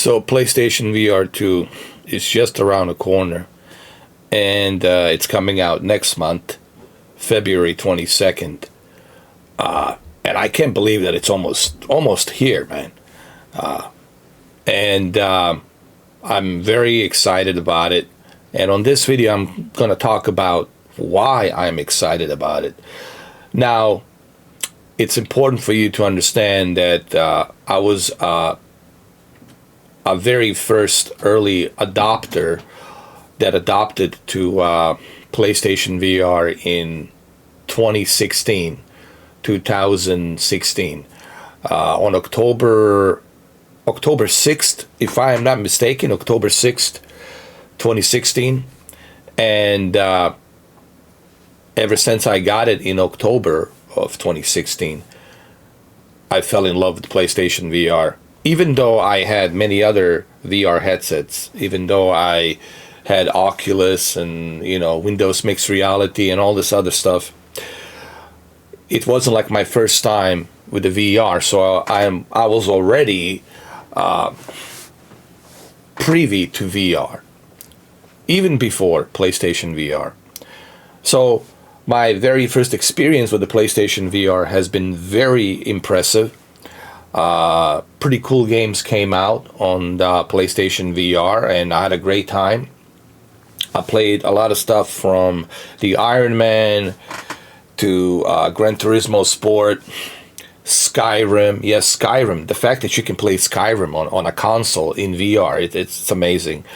So PlayStation VR 2 is just around the corner, and it's coming out next month, February 22nd. And I can't believe that it's almost here, man. And I'm very excited about it. And on this video, I'm going to talk about why I'm excited about it. Now, it's important for you to understand that I was a very first early adopter that adopted to PlayStation VR in 2016. On October 6th, if I am not mistaken, October 6th, 2016. And ever since I got it in October of 2016, I fell in love with PlayStation VR. Even though I had many other VR headsets, even though I had Oculus and, Windows Mixed Reality and all this other stuff, it wasn't like my first time with the VR. So I was already privy to VR, even before PlayStation VR. So my very first experience with the PlayStation VR has been very impressive. Pretty cool games came out on the PlayStation VR, and I had a great time. I played a lot of stuff from the Iron Man to Gran Turismo Sport, Skyrim. Yes, Skyrim. The fact that you can play Skyrim on a console in VR, it's amazing.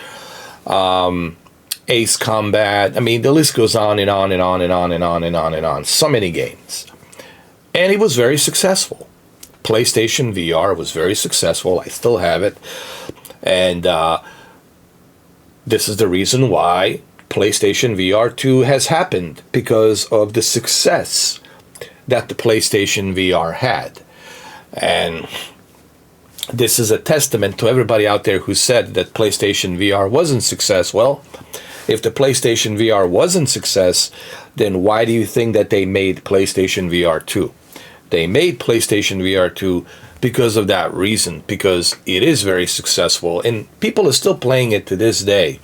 Ace Combat. I mean, the list goes on and on and on and on and on and on and on. So many games. And it was very successful. PlayStation VR was very successful. I still have it. And this is the reason why PlayStation VR 2 has happened, because of the success that the PlayStation VR had. And this is a testament to everybody out there who said that PlayStation VR wasn't success. Well, if the PlayStation VR wasn't success, then why do you think that they made PlayStation VR 2? They made PlayStation VR 2 because of that reason, because it is very successful and people are still playing it to this day.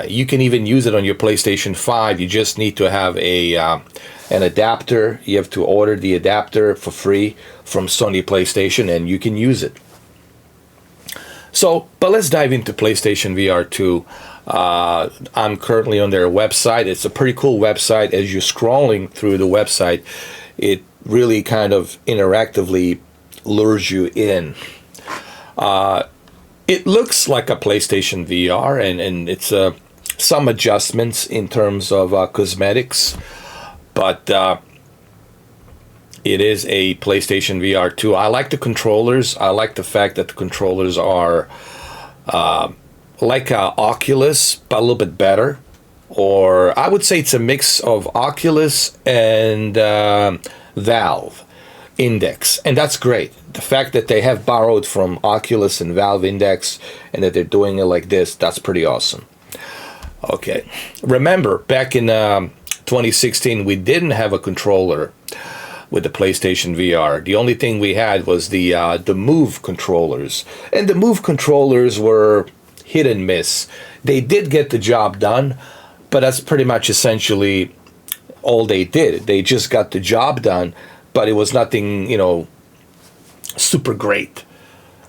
You can even use it on your PlayStation 5. You just need to have an adapter. You have to order the adapter for free from Sony PlayStation, and you can use it. So, but let's dive into PlayStation VR 2. I'm currently on their website. It's a pretty cool website. As you're scrolling through the website, it really kind of interactively lures you in. It looks like a PlayStation VR, and it's some adjustments in terms of cosmetics, but it is a PlayStation VR 2. I like the controllers. I like the fact that the controllers are like Oculus, but a little bit better. Or I would say it's a mix of Oculus and Valve Index, and that's great. The fact that they have borrowed from Oculus and Valve Index and that they're doing it like this, that's pretty awesome. Okay, remember back in 2016 we didn't have a controller with the PlayStation VR. The only thing we had was the Move controllers, and the Move controllers were hit and miss. They did get the job done, but that's pretty much essentially all they did. They just got the job done, but it was nothing, super great.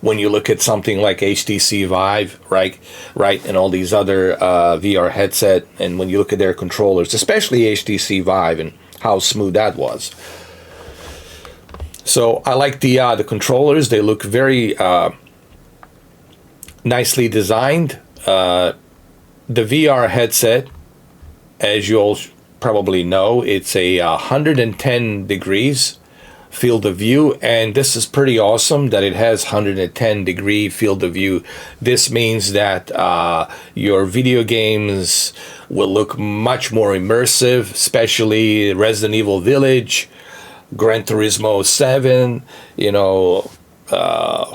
When you look at something like HTC Vive, right, and all these other VR headset, and when you look at their controllers, especially HTC Vive and how smooth that was. So I like the controllers. They look very nicely designed. The VR headset, as you all probably know, it's a 110 degrees field of view, and this is pretty awesome that it has 110 degree field of view. This means that your video games will look much more immersive, especially Resident Evil Village, Gran Turismo 7,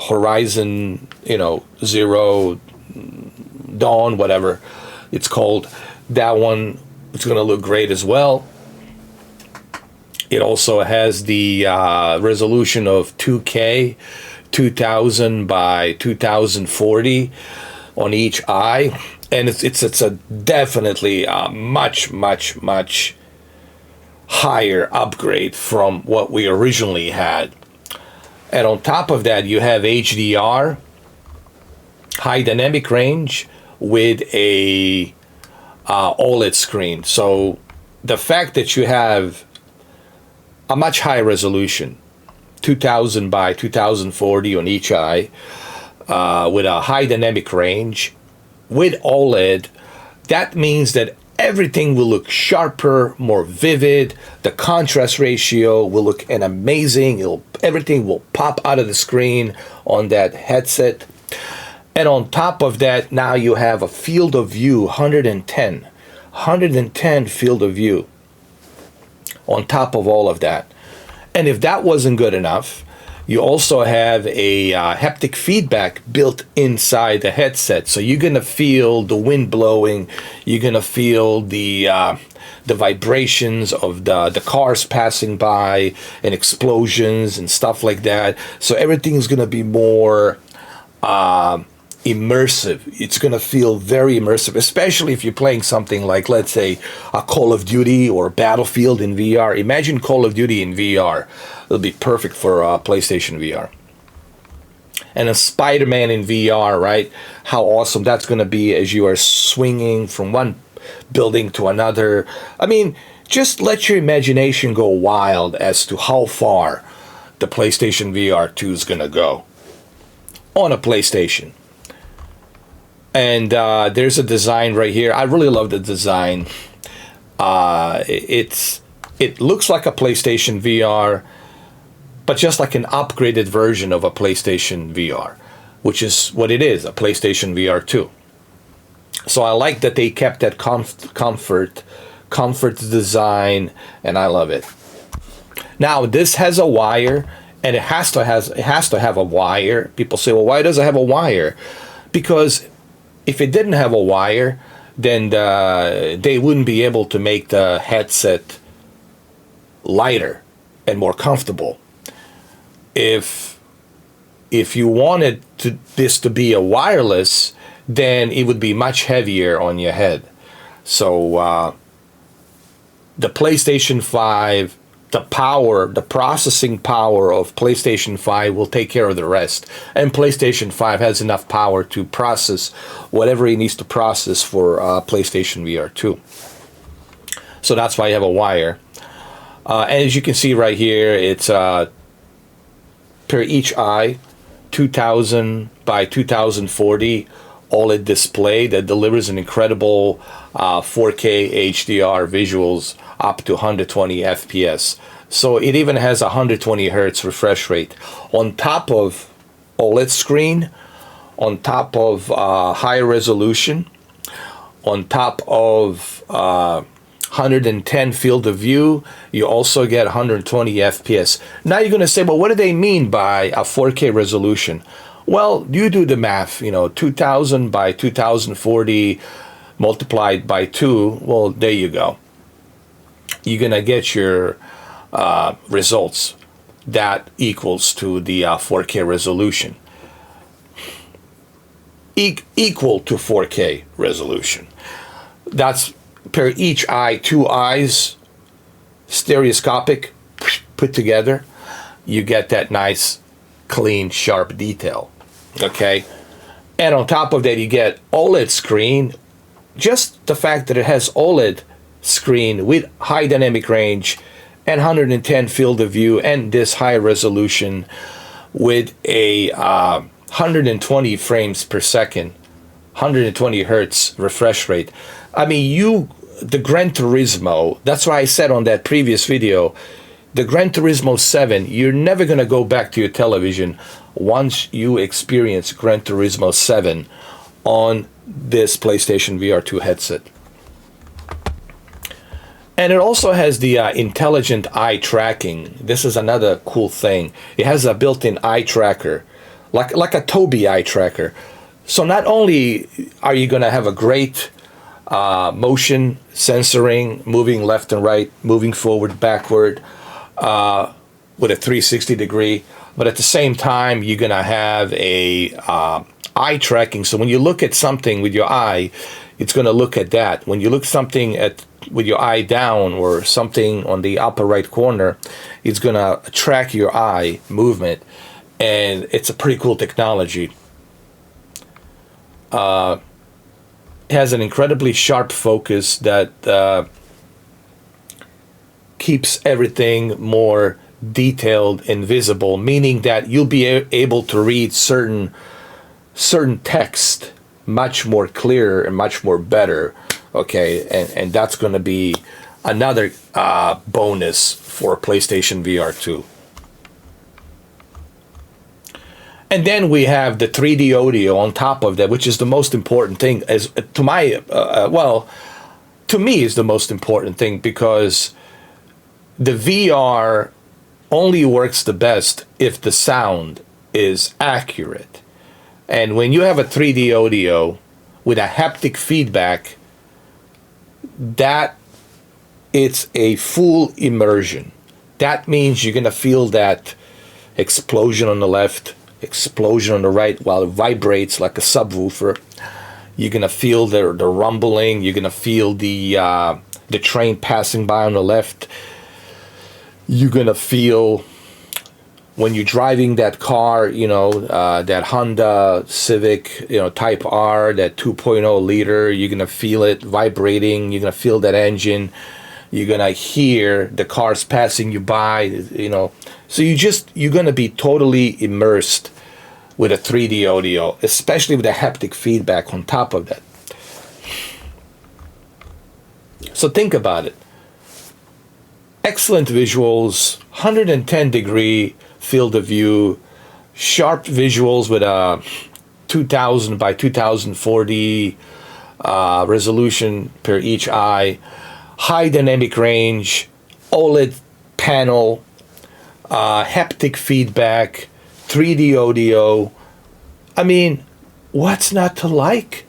Horizon, Zero Dawn, whatever it's called. That one, it's going to look great as well. It also has the resolution of 2K 2000 by 2040 on each eye, and it's a definitely a much higher upgrade from what we originally had. And on top of that, you have HDR, high dynamic range, with a OLED screen. So the fact that you have a much higher resolution, 2000 by 2040 on each eye, with a high dynamic range, with OLED, that means that everything will look sharper, more vivid. The contrast ratio will look amazing. Everything will pop out of the screen on that headset. And on top of that, now you have a field of view, 110 field of view on top of all of that. And if that wasn't good enough, you also have a haptic feedback built inside the headset. So you're going to feel the wind blowing. You're going to feel the vibrations of the cars passing by and explosions and stuff like that. So everything's going to be more immersive. It's going to feel very immersive, especially if you're playing something like, let's say, a Call of Duty or Battlefield in VR. Imagine Call of Duty in VR. It'll be perfect for PlayStation VR. And a Spider-Man in VR, right? How awesome that's going to be as you are swinging from one building to another. I mean, just let your imagination go wild as to how far the PlayStation VR 2 is going to go on a PlayStation. And there's a design right here. I really love the design. It looks like a PlayStation VR, but just like an upgraded version of a PlayStation VR, which is what it is, a PlayStation VR 2. So I like that they kept that comfort design, and I love it. Now this has a wire, and it has to have a wire. People say, well, why does it have a wire? Because if it didn't have a wire, then they wouldn't be able to make the headset lighter and more comfortable. If you wanted this to be a wireless, then it would be much heavier on your head. So the PlayStation 5, the processing power of PlayStation 5 will take care of the rest. And PlayStation 5 has enough power to process whatever it needs to process for PlayStation VR 2. So that's why you have a wire. And as you can see right here, it's per each eye, 2000 by 2040 OLED display that delivers an incredible 4K HDR visuals up to 120 FPS. So it even has a 120 Hertz refresh rate. On top of OLED screen, on top of higher resolution, on top of 110 field of view, you also get 120 FPS. Now you're going to say, well, what do they mean by a 4K resolution? Well, you do the math, 2000 by 2040 multiplied by 2, well, there you go. You're going to get your results that equals to the 4K resolution. Equal to 4K resolution. That's per each eye, 2 eyes, stereoscopic, put together. You get that nice, clean, sharp detail. Okay? And on top of that, you get OLED screen. Just the fact that it has OLED screen with high dynamic range and 110 field of view and this high resolution with a 120 frames per second, 120 hertz refresh rate. I mean, the Gran Turismo, that's why I said on that previous video, the Gran Turismo 7, you're never going to go back to your television once you experience Gran Turismo 7 on this PlayStation VR 2 headset. And it also has the intelligent eye tracking. This is another cool thing. It has a built-in eye tracker, like a Tobii eye tracker. So not only are you going to have a great motion censoring, moving left and right, moving forward, backward, with a 360 degree, but at the same time, you're gonna have a eye tracking. So when you look at something with your eye, it's gonna look at that. When you look something at with your eye down or something on the upper right corner, it's gonna track your eye movement, and it's a pretty cool technology. It has an incredibly sharp focus that keeps everything more detailed and visible, meaning that you'll be able to read certain text much more clearer and much more better. Okay, and that's going to be another bonus for PlayStation VR 2. And then we have the 3D audio on top of that, which is the most important thing. As to my to me, is the most important thing, because the VR only works the best if the sound is accurate. And when you have a 3D audio with a haptic feedback, that it's a full immersion. That means you're going to feel that explosion on the left, explosion on the right, while it vibrates like a subwoofer. You're going to feel the rumbling. You're going to feel the train passing by on the left. You're going to feel when you're driving that car, that Honda Civic, Type R, that 2.0 liter, you're going to feel it vibrating. You're going to feel that engine. You're going to hear the cars passing you by, So you're going to be totally immersed with a 3D audio, especially with the haptic feedback on top of that. So think about it. Excellent visuals, 110-degree field of view, sharp visuals with a 2000 by 2040 resolution per each eye, high dynamic range, OLED panel, haptic feedback, 3D audio. I mean, what's not to like?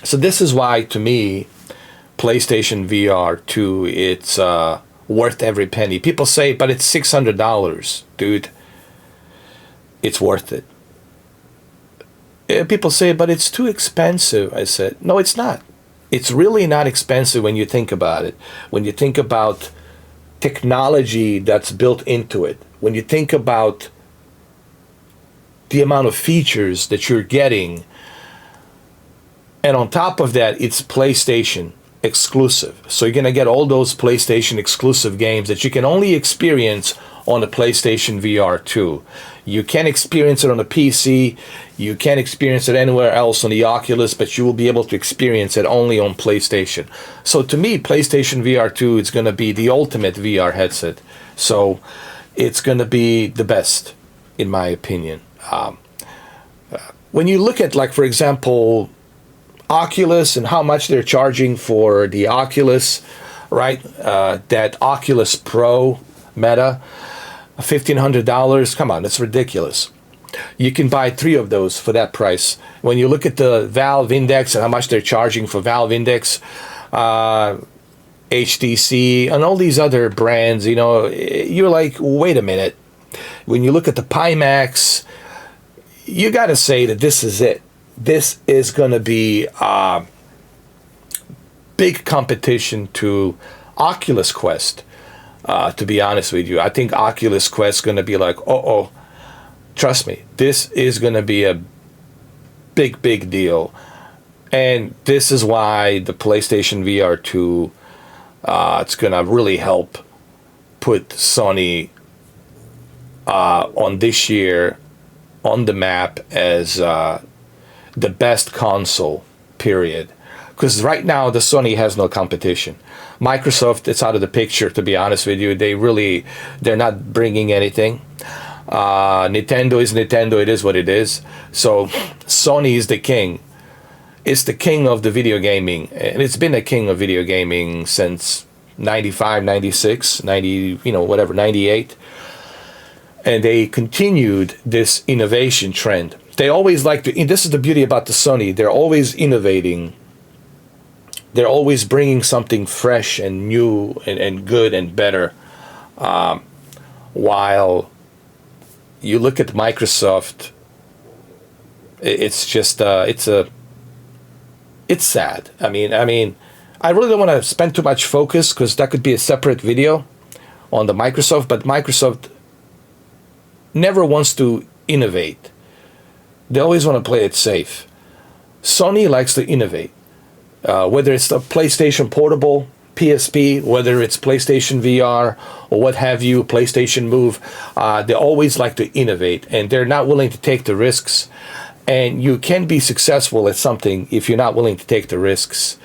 So this is why, to me, PlayStation VR 2, it's worth every penny. People say, but it's $600. Dude, it's worth it. People say, but it's too expensive. I said, no, it's not. It's really not expensive when you think about it. When you think about technology that's built into it. When you think about the amount of features that you're getting. And on top of that, it's PlayStation exclusive. So you're going to get all those PlayStation exclusive games that you can only experience on the PlayStation VR 2. You can't experience it on the PC. You can't experience it anywhere else on the Oculus, but you will be able to experience it only on PlayStation. So to me, PlayStation VR 2 is going to be the ultimate VR headset. So it's going to be the best, in my opinion. When you look at, like, for example, Oculus and how much they're charging for the Oculus, right? That Oculus Pro Meta, $1,500. Come on, that's ridiculous. You can buy 3 of those for that price. When you look at the Valve Index and how much they're charging for Valve Index, HTC, and all these other brands, you're like, wait a minute. When you look at the Pimax, you got to say that this is it. This is going to be big competition to Oculus Quest, to be honest with you. I think Oculus Quest is going to be like, trust me, this is going to be a big, big deal. And this is why the PlayStation VR 2, it's going to really help put Sony on this year on the map as the best console, period. Because right now, the Sony has no competition. Microsoft, it's out of the picture, to be honest with you. They're not bringing anything. Nintendo is Nintendo. It is what it is. So Sony is the king. It's the king of the video gaming. And it's been a king of video gaming since 95, 96, 90, 98. And they continued this innovation trend. They always like to, this is the beauty about the Sony, they're always innovating. They're always bringing something fresh and new and good and better. while you look at Microsoft, it's just it's sad. I mean, I really don't want to spend too much focus because that could be a separate video on the Microsoft. But Microsoft never wants to innovate. They always want to play it safe. Sony likes to innovate, whether it's the PlayStation Portable, PSP, whether it's PlayStation VR or what have you, PlayStation Move. They always like to innovate, and they're not willing to take the risks. And you can be successful at something if you're not willing to take the risks.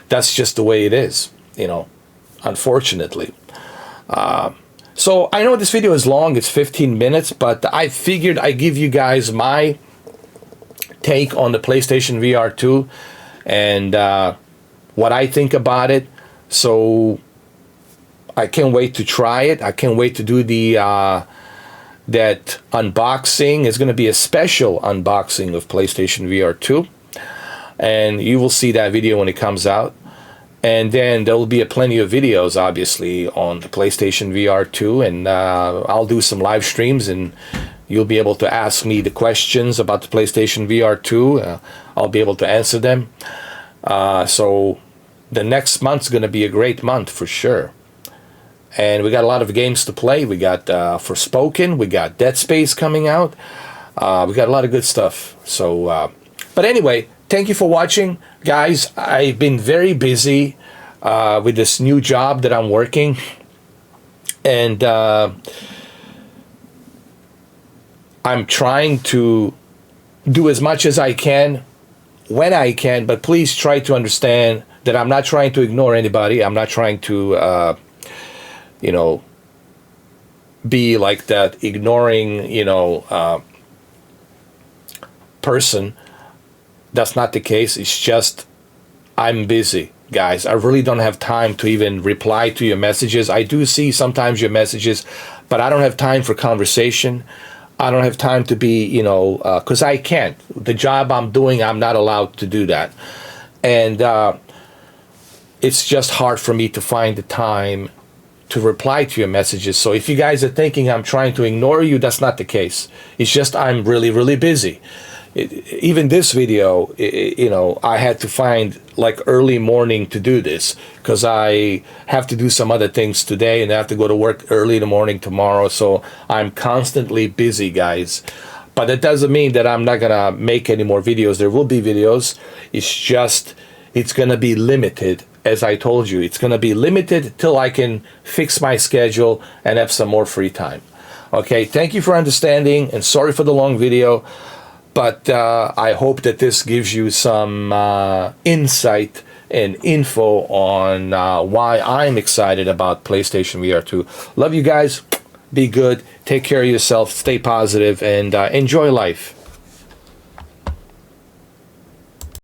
That's just the way it is, you know, unfortunately. So I know this video is long, it's 15 minutes, but I figured I'd give you guys my take on the PlayStation VR 2 and what I think about it. So I can't wait to try it. I can't wait to do the that unboxing. Is going to be a special unboxing of PlayStation VR 2, and you will see that video when it comes out. And then there will be plenty of videos, obviously, on the PlayStation VR 2, and I'll do some live streams, and you'll be able to ask me the questions about the PlayStation VR 2. I'll be able to answer them. So the next month's going to be a great month for sure. And we got a lot of games to play. We got Forspoken. We got Dead Space coming out. We got a lot of good stuff. So, but anyway, thank you for watching, guys. I've been very busy with this new job that I'm working, and I'm trying to do as much as I can when I can. But please try to understand that I'm not trying to ignore anybody. I'm not trying to you know, be like that ignoring, you know, person. That's not the case. It's just I'm busy, guys. I really don't have time to even reply to your messages. I do see sometimes your messages, but I don't have time for conversation. I don't have time to be, you know, because I can't. The job I'm doing, I'm not allowed to do that. And it's just hard for me to find the time to reply to your messages. So if you guys are thinking I'm trying to ignore you, that's not the case. It's just I'm really, really busy. Even this video, you know, I had to find like early morning to do this because I have to do some other things today and I have to go to work early in the morning tomorrow. So I'm constantly busy, guys. But that doesn't mean that I'm not gonna make any more videos. There will be videos. It's just, it's gonna be limited. As I told you, it's going to be limited till I can fix my schedule and have some more free time. Okay, thank you for understanding, and sorry for the long video, but I hope that this gives you some insight and info on why I'm excited about PlayStation VR 2. Love you guys. Be good. Take care of yourself. Stay positive, and enjoy life.